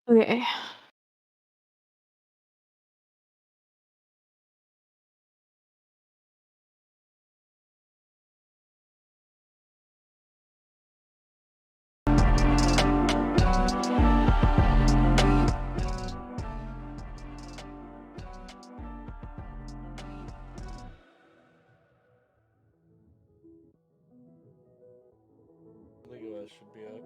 Okay. I think it should be up.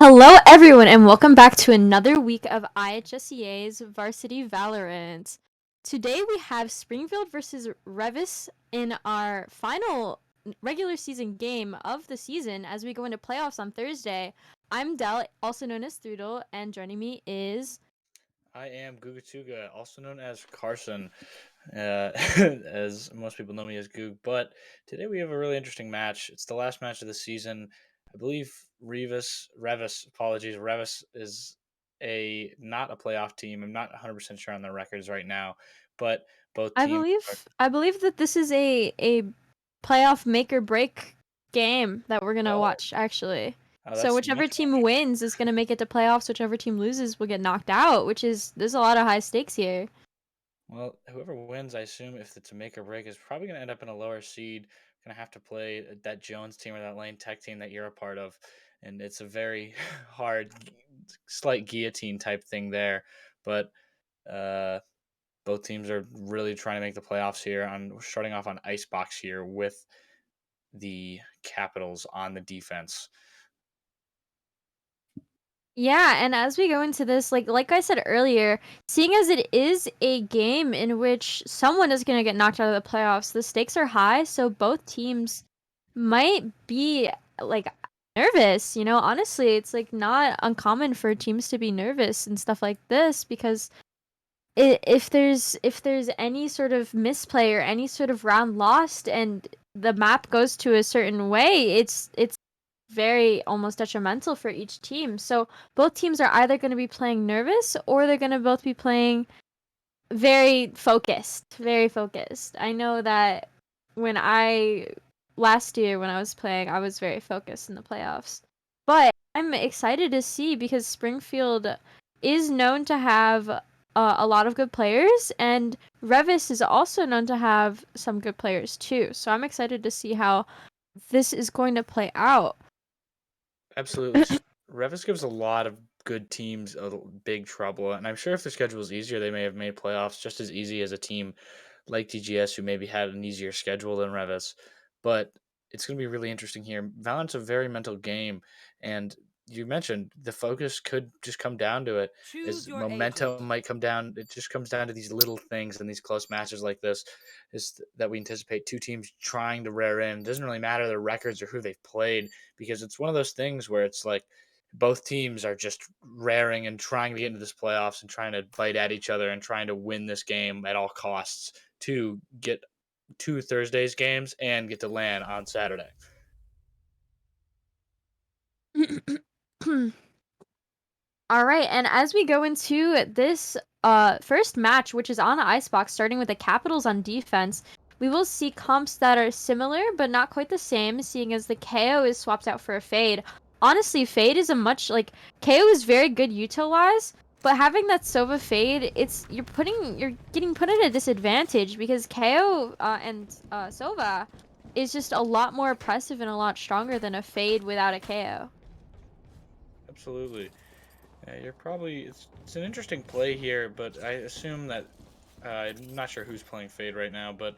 Hello, everyone, and welcome back to another week of IHSEA's Varsity Valorant. Today we have Springfield versus Reavis in our final regular season game of the season as we go into playoffs on Thursday. I'm Del, also known as Thrudel, and joining me is... I am Gugatuga, also known as Carson, as most people know me as Goog. But today we have a really interesting match. It's the last match of the season. I believe Revis is not a playoff team. I'm not 100% sure on their records right now, but both I teams are. believe that this is a playoff make or break game that we're gonna Oh, watch, actually. So that's whichever much more team wins is gonna make it to playoffs. Whichever team loses will get knocked out, there's a lot of high stakes here. Well, whoever wins, I assume if it's a make or break, is probably going to end up in a lower seed. Going to have to play that Jones team or that Lane Tech team that you're a part of, and it's a very hard, slight guillotine type thing there. But uh, both teams are really trying to make the playoffs here. I'm starting off on Icebox here with the Capitals on the defense. Yeah, and as we go into this, like I said earlier, seeing as it is a game in which someone is gonna get knocked out of the playoffs, the stakes are high, so both teams might be like nervous, you know? Honestly, it's like not uncommon for teams to be nervous and stuff like this because if there's any sort of misplay or any sort of round lost and the map goes to a certain way, it's very almost detrimental for each team. So both teams are either going to be playing nervous or they're going to both be playing very focused, very focused. I know that when I last year when I was playing, I was very focused in the playoffs. But I'm excited to see because Springfield is known to have a lot of good players, and Revis is also known to have some good players too. So I'm excited to see how this is going to play out. Absolutely. Revis gives a lot of good teams big trouble. And I'm sure if the schedule was easier, they may have made playoffs just as easy as a team like TGS, who maybe had an easier schedule than Revis. But it's going to be really interesting here. Valorant's a very mental game. And you mentioned the focus could just come down to it. Choose Is your momentum agent. might come down. It just comes down to these little things in these close matches like this. Is that we anticipate two teams trying to rear in. It doesn't really matter their records or who they've played because it's one of those things where it's like both teams are just raring and trying to get into this playoffs and trying to bite at each other and trying to win this game at all costs to get two Thursdays games and get to land on Saturday. All right, and as we go into this first match, which is on Icebox, starting with the Capitals on defense, we will see comps that are similar but not quite the same, seeing as the KO is swapped out for a Fade. Honestly, Fade is a much like KO is very good util-wise, but having that Sova Fade, you're getting put at a disadvantage because KO and Sova is just a lot more oppressive and a lot stronger than a Fade without a KO. Absolutely. You're probably it's an interesting play here, but I assume that I'm not sure who's playing Fade right now, but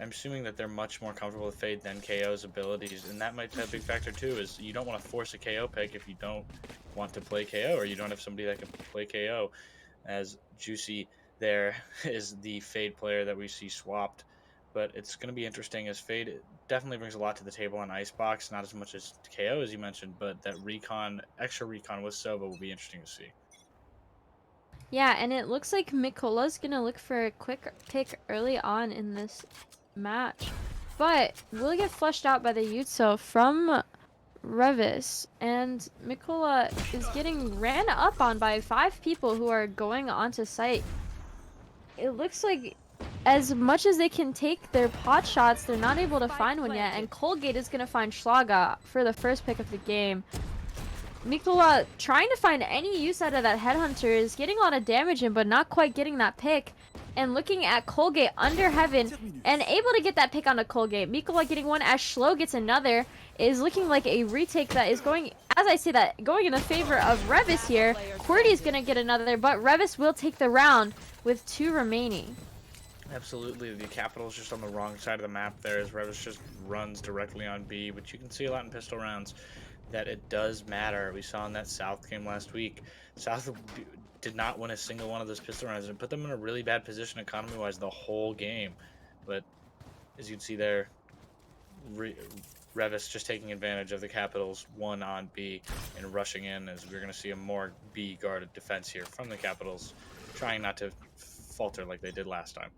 I'm assuming that they're much more comfortable with Fade than KO's abilities, and that might be a big factor too. Is you don't want to force a KO pick if you don't want to play KO or you don't have somebody that can play KO. As Juicy there is the Fade player that we see swapped, but it's going to be interesting as Fade definitely brings a lot to the table on Icebox, not as much as KO as you mentioned, but that extra recon with Sova will be interesting to see. Yeah, and it looks like Mikola's gonna look for a quick pick early on in this match. But will get flushed out by the Yutso from Revis, and Mikola is getting ran up on by 5 people who are going onto site. It looks like as much as they can take their pot shots, they're not able to find one yet, and Colgate is gonna find Schlaga for the first pick of the game. Mikola trying to find any use out of that headhunter is getting a lot of damage in, but not quite getting that pick. And looking at Colgate under heaven and able to get that pick onto Colgate. Mikola getting one as Schlo gets another is looking like a retake that is going, as I say that, going in the favor of Revis here. QWERTY is going to get another, but Revis will take the round with 2 remaining. Absolutely, the Capital's just on the wrong side of the map there as Revis just runs directly on B, which you can see a lot in pistol rounds. that it does matter. We saw in that South game last week. South did not win a single one of those pistol rounds and put them in a really bad position economy-wise the whole game. But as you can see there, Reavis just taking advantage of the Capitals 1 on B and rushing in, as we're going to see a more B guarded defense here from the Capitals, trying not to falter like they did last time.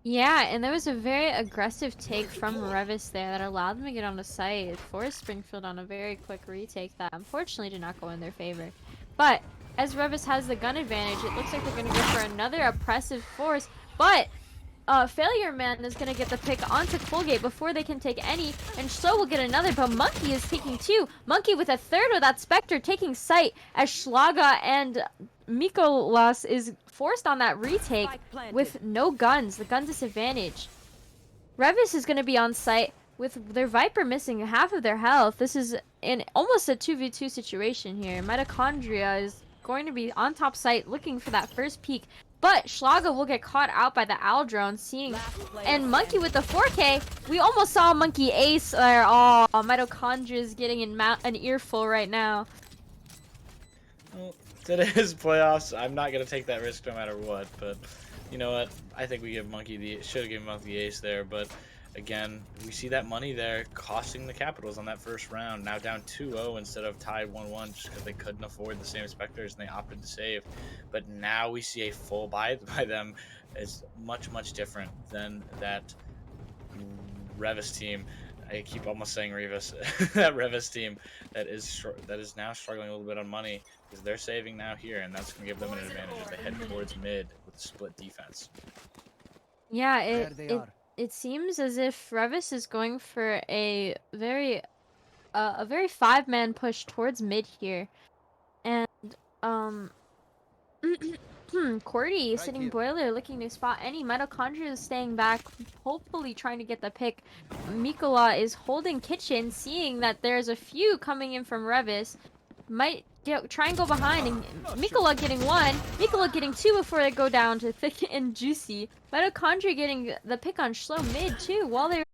Yeah, and there was a very aggressive take from Reavis there that allowed them to get on the site, forced Springfield on a very quick retake that unfortunately did not go in their favor. But as Reavis has the gun advantage, it looks like they're going to go for another oppressive force, but Failure Man is going to get the pick onto Colgate before they can take any, and so will get another, but Monkey is taking 2. Monkey with a third with that Spectre taking sight as Schlaga and Mikolas is forced on that retake with no guns, the gun disadvantage. Reavis is going to be on site with their Viper missing half of their health. This is in almost a 2v2 situation here. Mitochondria is going to be on top site looking for that first peek. But Schlaga will get caught out by the Owl drone, and Monkey with the 4K. We almost saw Monkey ace there. Oh, Mitochondria is getting an earful right now. Well, today's playoffs, I'm not gonna take that risk no matter what. But you know what? I think we should have given Monkey the ace there. But again, we see that money there costing the Capitals on that first round. Now down 2-0 instead of tied 1-1 just because they couldn't afford the same Spectres and they opted to save. But now we see a full buy by them. It's much different than that Reavis team. I keep almost saying Reavis. That Reavis team that is now struggling a little bit on money because they're saving now here, and that's going to give them an advantage as they head towards mid with split defense. Yeah, it seems as if Reavis is going for a very 5-man push towards mid here, and Cordy sitting boiler looking to spot any. Mitochondria is staying back, hopefully trying to get the pick. Mikola is holding kitchen, seeing that there's a few coming in from Reavis. Might try and go behind, and Mikola getting 1, Mikola getting 2 before they go down to Thick and Juicy. Mitochondria getting the pick on Schlo mid too, while they're